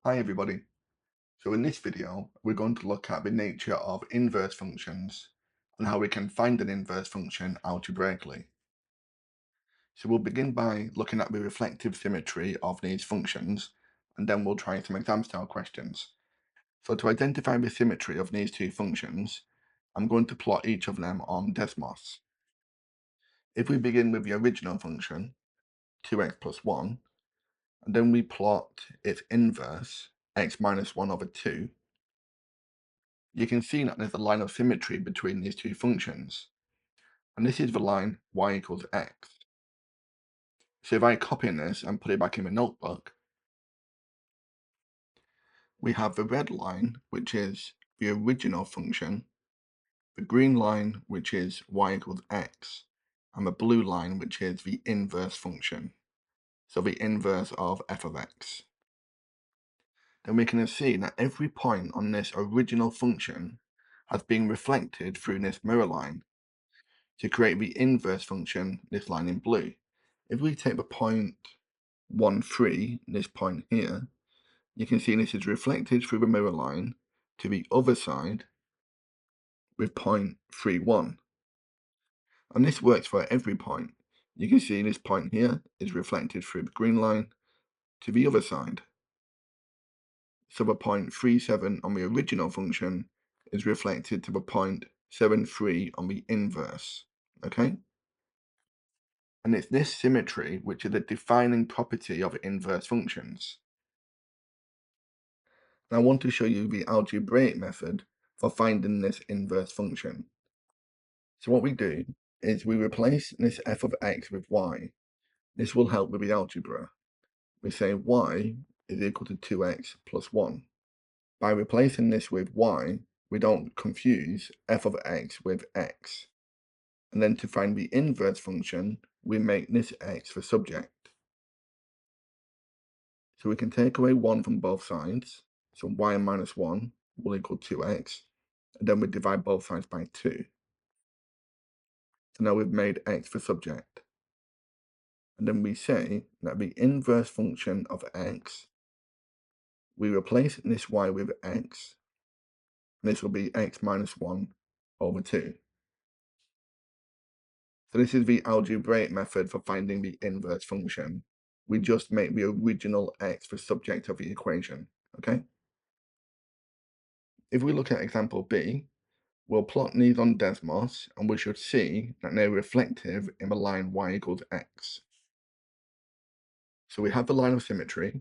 Hi everybody. So in this video, we're going to look at the nature of inverse functions and how we can find an inverse function algebraically. So we'll begin by looking at the reflective symmetry of these functions, and then we'll try some exam style questions. So to identify the symmetry of these two functions, I'm going to plot each of them on Desmos. If we begin with the original function, 2x plus 1, and then we plot its inverse, x minus 1 over 2, you can see that there's a line of symmetry between these two functions, and this is the line y equals x. So if I copy this and put it back in the notebook, we have the red line, which is the original function, the green line, which is y equals x, and the blue line, which is the inverse function, so the inverse of f of x. Then we can see that every point on this original function has been reflected through this mirror line to create the inverse function, this line in blue. If we take the point 1, 3, this point here, you can see this is reflected through the mirror line to the other side with point 3, 1. And this works for every point. You can see this point here is reflected through the green line to the other side. So the point 3, 7 on the original function is reflected to the point 7, 3 on the inverse. Okay? And it's this symmetry which is a defining property of inverse functions. And I want to show you the algebraic method for finding this inverse function. So what we do is we replace this f of x with y. This will help with the algebra. We say y is equal to 2x plus 1. By replacing this with y, we don't confuse f of x with x. And then to find the inverse function, we make this x the subject. So we can take away 1 from both sides. So y minus 1 will equal 2x. And then we divide both sides by 2. So now we've made x the subject. And then we say that the inverse function of x, we replace this y with x. And this will be x minus 1 over 2. So this is the algebraic method for finding the inverse function. We just make the original x the subject of the equation, okay? If we look at example B, we'll plot these on Desmos, and we should see that they're reflective in the line y equals x. So we have the line of symmetry.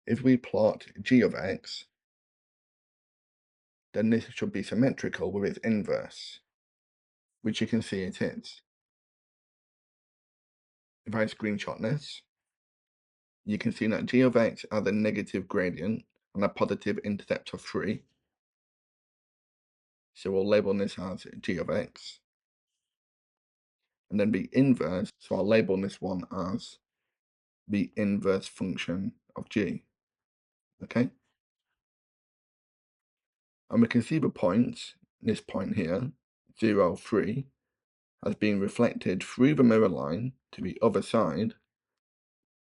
If we plot g of x, then this should be symmetrical with its inverse, which you can see it is. If I screenshot this, you can see that g of x has a negative gradient and a positive intercept of 3. So we'll label this as g of x. And then the inverse, so I'll label this one as the inverse function of g. Okay? And we can see the points, this point here, 0, 3, has been reflected through the mirror line to the other side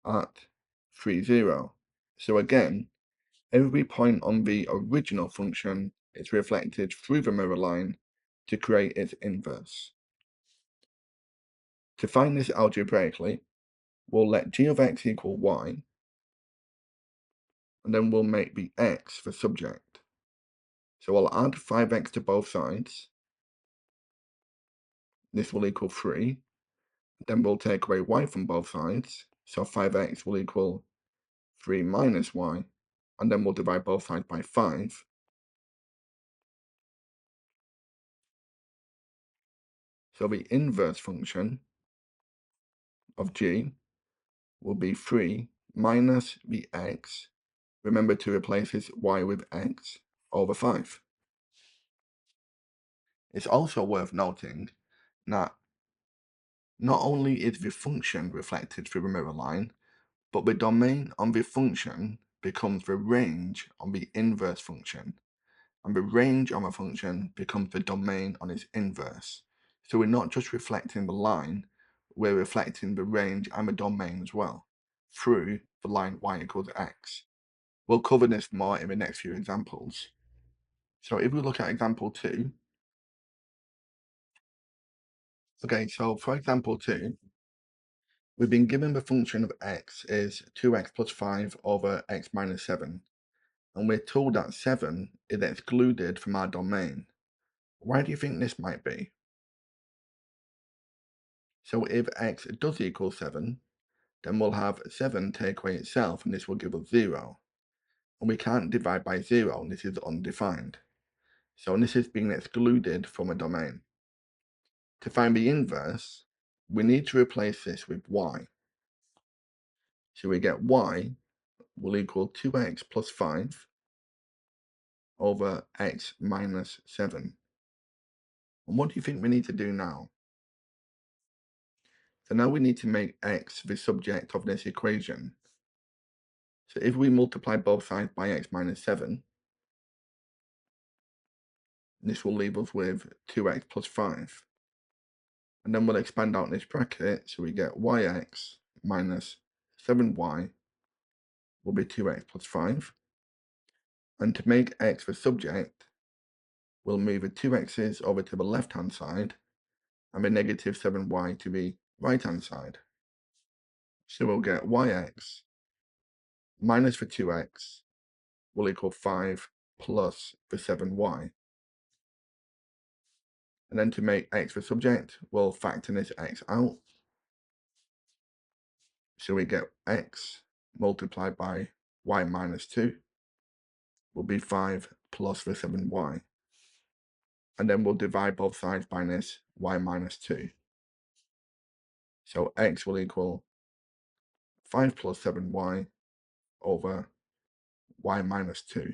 at 3, 0. So again, every point on the original function is reflected through the mirror line to create its inverse. To find this algebraically, we'll let g of x equal y, and then we'll make the x the subject. So I'll add 5x to both sides. This will equal 3. Then we'll take away y from both sides. So 5x will equal 3 minus y. And then we'll divide both sides by 5. So the inverse function of g will be 3 minus the x. Remember to replace this y with x over 5. It's also worth noting that not only is the function reflected through the mirror line, but the domain on the function becomes the range on the inverse function, and the range on a function becomes the domain on its inverse. So we're not just reflecting the line, we're reflecting the range and the domain as well, through the line y equals x. We'll cover this more in the next few examples. So if we look at example 2, okay, so for example 2, we've been given the function of x is 2x plus 5 over x minus 7, and we're told that 7 is excluded from our domain. Why do you think this might be? So if x does equal 7, then we'll have 7 take away itself, and this will give us 0. And we can't divide by 0, and this is undefined. So this is being excluded from a domain. To find the inverse, we need to replace this with y. So we get y will equal 2x plus 5 over x minus 7. And what do you think we need to do now? So now we need to make x the subject of this equation. So if we multiply both sides by x minus 7, this will leave us with 2x plus 5. And then we'll expand out this bracket, so we get yx minus 7y will be 2x plus 5. And to make x the subject, we'll move the 2x's over to the left-hand side and the negative 7y to the right-hand side. So we'll get yx minus the 2x will equal 5 plus the 7y. And then to make x the subject, we'll factor this x out. So we get x multiplied by y minus 2 will be 5 plus the 7y. And then we'll divide both sides by this y minus 2. So x will equal 5 plus 7y over y minus 2.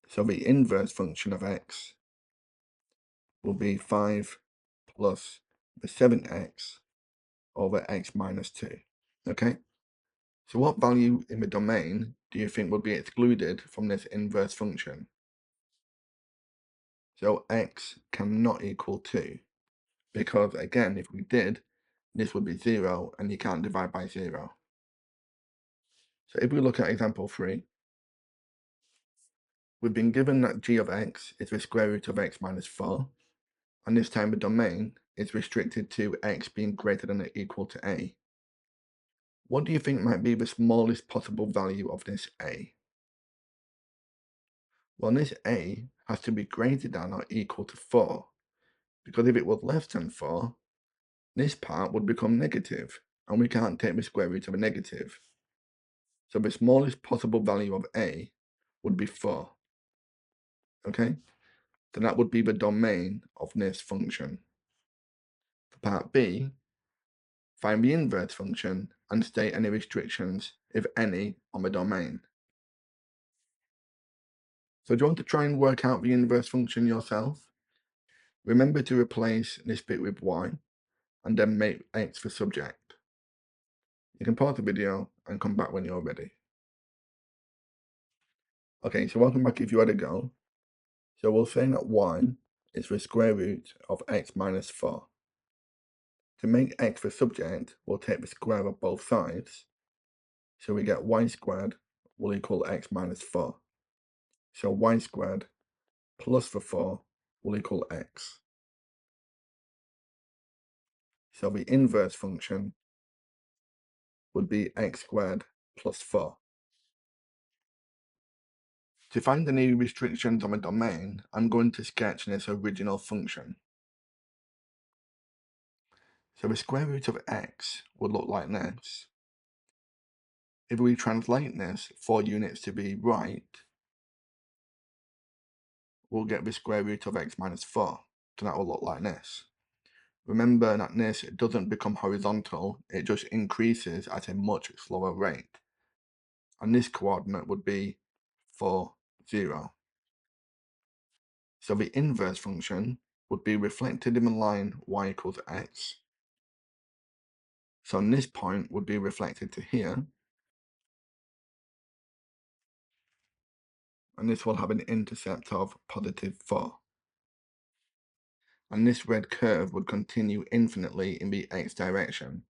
So the inverse function of x will be 5 plus the 7x over x minus 2. Okay? So what value in the domain do you think would be excluded from this inverse function? So x cannot equal 2, because again, if we did, this would be 0, and you can't divide by 0. So if we look at example 3, we've been given that g of x is the square root of x minus 4, and this time the domain is restricted to x being greater than or equal to a. What do you think might be the smallest possible value of this a? Well, this a has to be greater than or equal to 4, because if it was less than 4, this part would become negative, and we can't take the square root of a negative. So the smallest possible value of a would be 4. Okay? So that would be the domain of this function. For part B, find the inverse function and state any restrictions, if any, on the domain. So do you want to try and work out the inverse function yourself? Remember to replace this bit with y, and then make x the subject. You can pause the video and come back when you're ready. Okay, so welcome back if you had a go. So we'll say that y is the square root of x minus 4. To make x the subject, we'll take the square of both sides. So we get y squared will equal x minus 4. So y squared plus the 4 will equal x. So the inverse function would be x squared plus 4. To find any restrictions on a domain, I'm going to sketch this original function. So the square root of x would look like this. If we translate this 4 units to be right, we'll get the square root of x minus 4. So that will look like this. Remember that this doesn't become horizontal, it just increases at a much slower rate. And this coordinate would be 4, 0. So the inverse function would be reflected in the line y equals x. So this point would be reflected to here. And this will have an intercept of positive 4. And this red curve would continue infinitely in the x direction.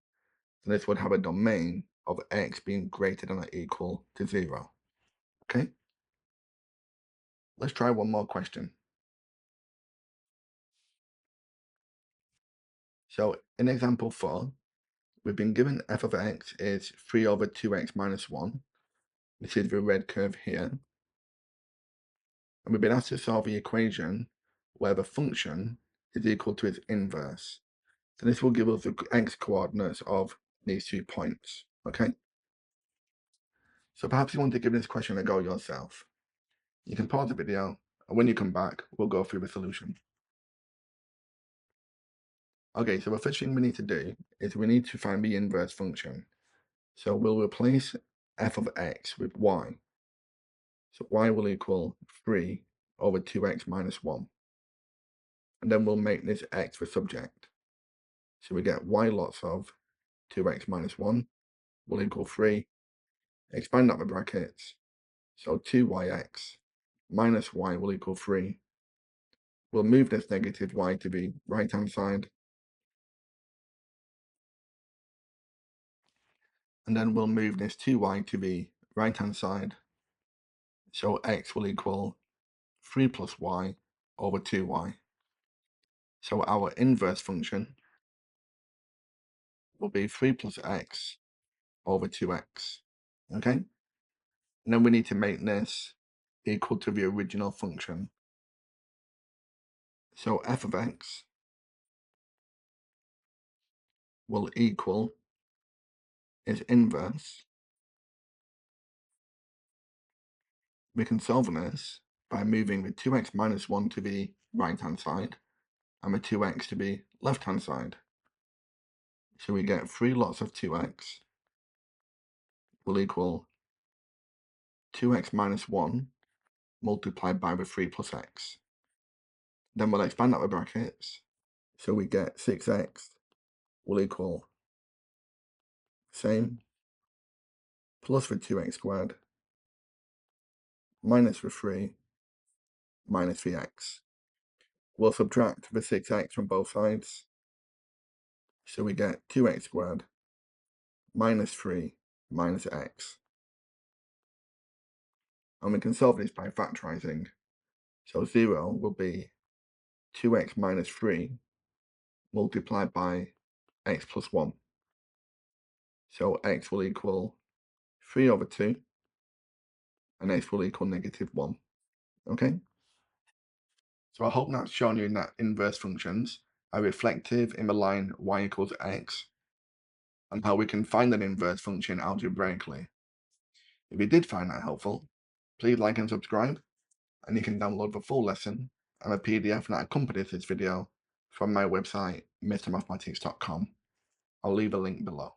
So this would have a domain of x being greater than or equal to 0. Okay? Let's try one more question. So in example 4, we've been given f of x is 3 over 2x minus 1. This is the red curve here. And we've been asked to solve the equation where the function is equal to its inverse. So this will give us the x coordinates of these 2 points. Okay? So perhaps you want to give this question a go yourself. You can pause the video, and when you come back, we'll go through the solution. Okay, so the first thing we need to do is we need to find the inverse function. So we'll replace f of x with y. So y will equal 3 over 2x minus 1. And then we'll make this x the subject. So we get y lots of 2x minus 1 will equal 3. Expand out the brackets. So 2yx minus y will equal 3. We'll move this negative y to the right-hand side. And then we'll move this 2y to the right-hand side. So x will equal 3 plus y over 2y. So our inverse function will be 3 plus x over 2x. Okay? And then we need to make this equal to the original function. So f of x will equal its inverse. We can solve this by moving the 2x minus 1 to the right-hand side and the 2x to the left-hand side. So we get 3 lots of 2x will equal 2x minus 1 multiplied by the 3 plus x. Then we'll expand out the brackets. So we get 6x will equal same plus the 2x squared minus the 3 minus the x. We'll subtract the 6x from both sides. So we get 2x squared minus 3 minus x. And we can solve this by factorizing. So 0 will be 2x minus 3 multiplied by x plus 1. So x will equal 3 over 2, and x will equal negative 1. Okay? So I hope that's shown you that inverse functions are reflective in the line y equals x, and how we can find an inverse function algebraically. If you did find that helpful, please like and subscribe, and you can download the full lesson and a PDF that accompanies this video from my website, mrmathematics.com. I'll leave a link below.